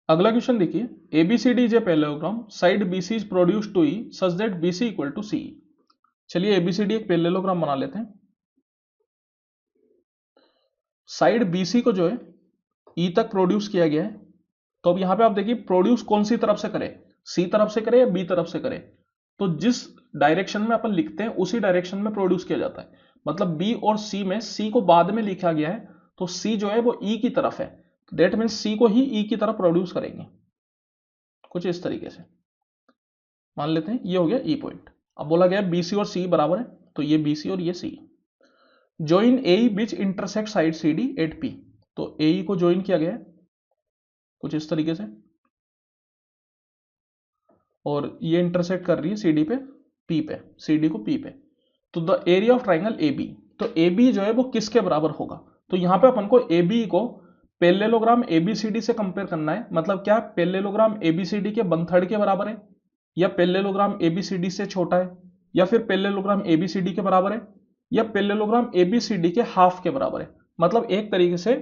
अगला क्वेश्चन देखिए, ABCD is a parallelogram, side BC is produce to E such that BC equal to C. चलिए ABCD एक parallelogram बना लेते हैं। साइड बीसी को जो है ई तक प्रोड्यूस किया गया है, तो अब यहां पे आप देखिए प्रोड्यूस कौन सी तरफ से करें, सी तरफ से करें या बी तरफ से करें। तो जिस डायरेक्शन में अपन लिखते हैं उसी डायरेक्शन में प्रोड्यूस किया जाता है। मतलब बी और सी में सी को बाद में लिखा गया है, तो सी जो है वो ई की तरफ है, दैट मीन्स सी को ही ई की तरफ प्रोड्यूस करेंगे, कुछ इस तरीके से मान लेते हैं। ये हो गया ई पॉइंट। अब बोला गया बीसी और सी बराबर है, तो ये बीसी और ये C. Join A which intersect side C D at P, तो ए को ज्वाइन किया गया है कुछ इस तरीके से, और ये इंटरसेक्ट कर रही है सी डी पे पी पे, सी डी को पी पे। तो the area of triangle A B, तो ए बी जो है वो किसके बराबर होगा। तो यहां पे अपन को ए बी को पैरेललोग्राम एबीसीडी से कंपेयर करना है। मतलब क्या, पैरेललोग्राम एबीसीडी के 1/3 के बराबर है, या पैरेललोग्राम एबीसीडी से छोटा है, या फिर पैरेललोग्राम एबीसीडी के बराबर है, या पैरेललोग्राम एबीसीडी के हाफ के बराबर है। मतलब एक तरीके से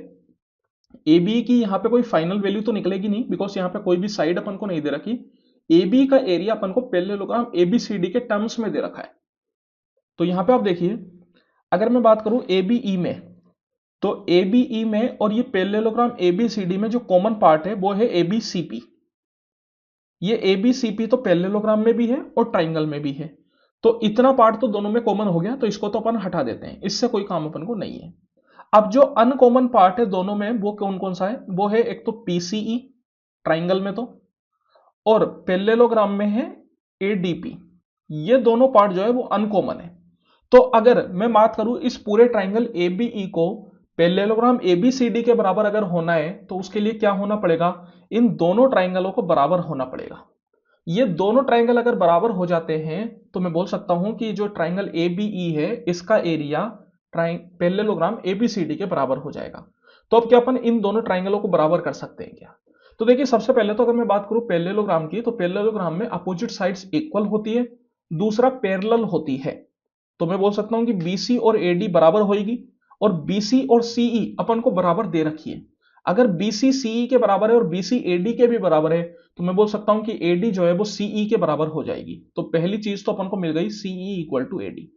ए बी की यहां पे कोई फाइनल वैल्यू तो निकलेगी नहीं, बिकॉज यहां पे कोई भी साइड अपन को नहीं दे रखी। ए बी का एरिया अपन को पैरेललोग्राम एबीसीडी के टर्म्स में दे रखा है। तो यहां पे आप देखिए, अगर मैं बात करूं ए बी ई में, तो ए बी ई में और ये पैरेललोग्राम एबीसीडी में जो कॉमन पार्ट है वो है एबीसीपी। ये एबीसीपी तो पैरेललोग्राम में भी है और ट्राइंगल में भी है, तो इतना पार्ट तो दोनों में कॉमन हो गया, तो इसको तो अपन हटा देते हैं, इससे कोई काम अपन को नहीं है। अब जो अनकॉमन पार्ट है दोनों में वो कौन कौन सा है, वो है एक तो पीसीई ट्राइंगल में, तो और पैरेललोग्राम में है एडीपी। ये दोनों पार्ट जो है वो अनकॉमन है। तो अगर मैं बात करूं इस पूरे ट्राइंगल एबीई को पैरेललोग्राम एबीसीडी के बराबर अगर होना है, तो उसके लिए क्या होना पड़ेगा, इन दोनों ट्राइंगलों को बराबर होना पड़ेगा। ये दोनों ट्राइंगल अगर बराबर हो जाते हैं तो मैं बोल सकता हूं कि जो ट्राइंगल एबीई है इसका एरिया पैरेललोग्राम एबीसीडी के बराबर हो जाएगा। तो अब क्या अपन इन दोनों ट्राइंगलों को बराबर कर सकते हैं क्या। तो देखिए, सबसे पहले तो अगर मैं बात करूं पैरेललोग्राम की, तो पैरेललोग्राम में अपोजिट साइड्स इक्वल होती है, दूसरा पैरेलल होती है। तो मैं बोल सकता हूं कि बीसी और एडी बराबर होगी, और बीसी और सीई अपन को बराबर दे रखी है। अगर बीसी सीई के बराबर है और बीसी एडी के भी बराबर है, तो मैं बोल सकता हूं कि एडी जो है वो सीई के बराबर हो जाएगी। तो पहली चीज तो अपन को मिल गई सीई इक्वल टू एडी।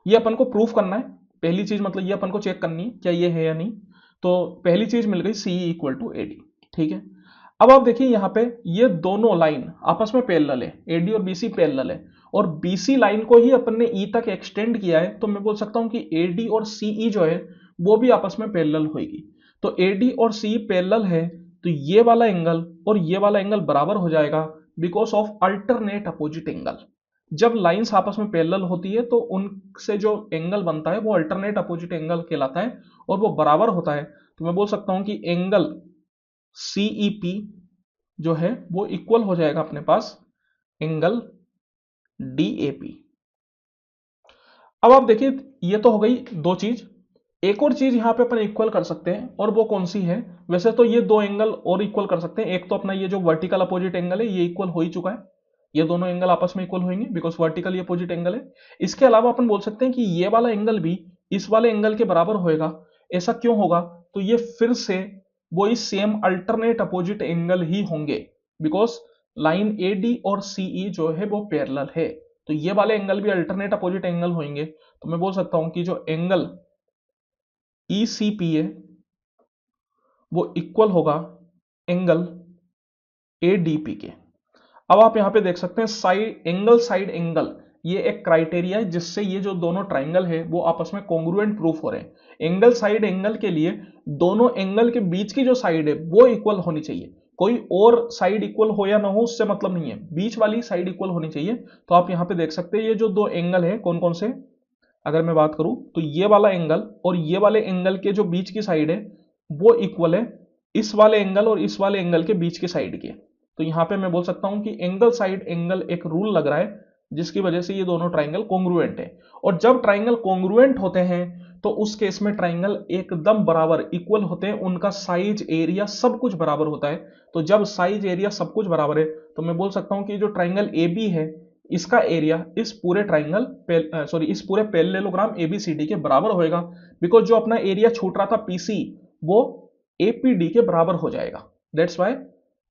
ये अपन को प्रूफ करना है, पहली चीज मतलब ये अपन को चेक करनी है क्या ये है या नहीं। तो पहली चीज मिल गई सीई इक्वल टू एडी, ठीक है। अब आप देखिए यहां पे ये दोनों लाइन आपस में पैरेलल है, एडी और बीसी पैरेलल है, और बीसी लाइन को ही अपन ने ई तक एक्सटेंड किया है, तो मैं बोल सकता हूं कि एडी और सीई जो है वो भी आपस में पैरेलल होगी। तो एडी और सी पैरेलल है, तो ये वाला एंगल और ये वाला एंगल बराबर हो जाएगा because of alternate opposite angle. जब लाइंस आपस में पैरेलल होती है तो उनसे जो एंगल बनता है वो अल्टरनेट अपोजिट एंगल कहलाता है, और वो बराबर होता है। तो मैं बोल सकता हूं कि एंगल सीईपी जो है वो इक्वल हो जाएगा अपने पास एंगल डीएपी। अब आप देखिए, ये तो हो गई दो चीज। एक और चीज यहां पे अपन इक्वल कर सकते हैं, और वो कौन सी है। वैसे तो ये दो एंगल और इक्वल कर सकते हैं। एक तो अपना ये जो वर्टिकल अपोजिट एंगल है ये इक्वल हो ही चुका है, ये दोनों एंगल आपस में इक्वल होंगे बिकॉज वर्टिकल ये अपोजिट एंगल है। इसके अलावा अपन बोल सकते हैं कि ये वाला एंगल भी इस वाले एंगल के बराबर होएगा। ऐसा क्यों होगा, तो ये फिर से वो इस सेम अल्टरनेट अपोजिट एंगल ही होंगे, बिकॉज लाइन एडी और सीई जो है वो पैरेलल है, तो ये वाले एंगल भी अल्टरनेट अपोजिट एंगल होंगे। तो मैं बोल सकता हूं कि जो एंगल ईसीपी है वो इक्वल होगा एंगल एडीपी के। अब आप यहां पे देख सकते हैं साइड एंगल, ये एक क्राइटेरिया है जिससे ये जो दोनों ट्राइंगल है वो आपस में कॉन्ग्रुएंट प्रूफ हो रहे हैं। एंगल साइड एंगल के लिए दोनों एंगल के बीच की जो साइड है वो इक्वल होनी चाहिए, कोई और साइड इक्वल हो या ना हो उससे मतलब नहीं है, बीच वाली साइड इक्वल होनी चाहिए। तो आप यहां पे देख सकते हैं ये जो दो एंगल है कौन कौन से, अगर मैं बात करूं तो ये वाला एंगल और ये वाले एंगल के जो बीच की साइड है वो इक्वल है इस वाले एंगल और इस वाले एंगल के बीच की साइड के। तो यहां पे मैं बोल सकता हूं कि एंगल साइड एंगल एक रूल लग रहा है जिसकी वजह से ये दोनों ट्राइंगल कॉन्ग्रुएंट है। और जब ट्राइंगल कॉन्ग्रुएंट होते हैं तो उस केस में ट्राइंगल एकदम बराबर इक्वल होते हैं, उनका साइज एरिया सब कुछ बराबर होता है। तो जब साइज एरिया सब कुछ बराबर है तो मैं बोल सकता हूं कि जो ट्राइंगल ए बी है इसका एरिया इस पूरे इस पूरे पैरेललोग्राम एबीसीडी के बराबर होएगा, बिकॉज जो अपना एरिया छूट रहा था पीसी वो एपीडी के बराबर हो जाएगा। दैट्स वाई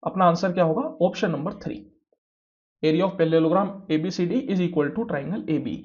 अपना आंसर क्या होगा, option number 3, area of parallelogram ABCD is equal to triangle AB।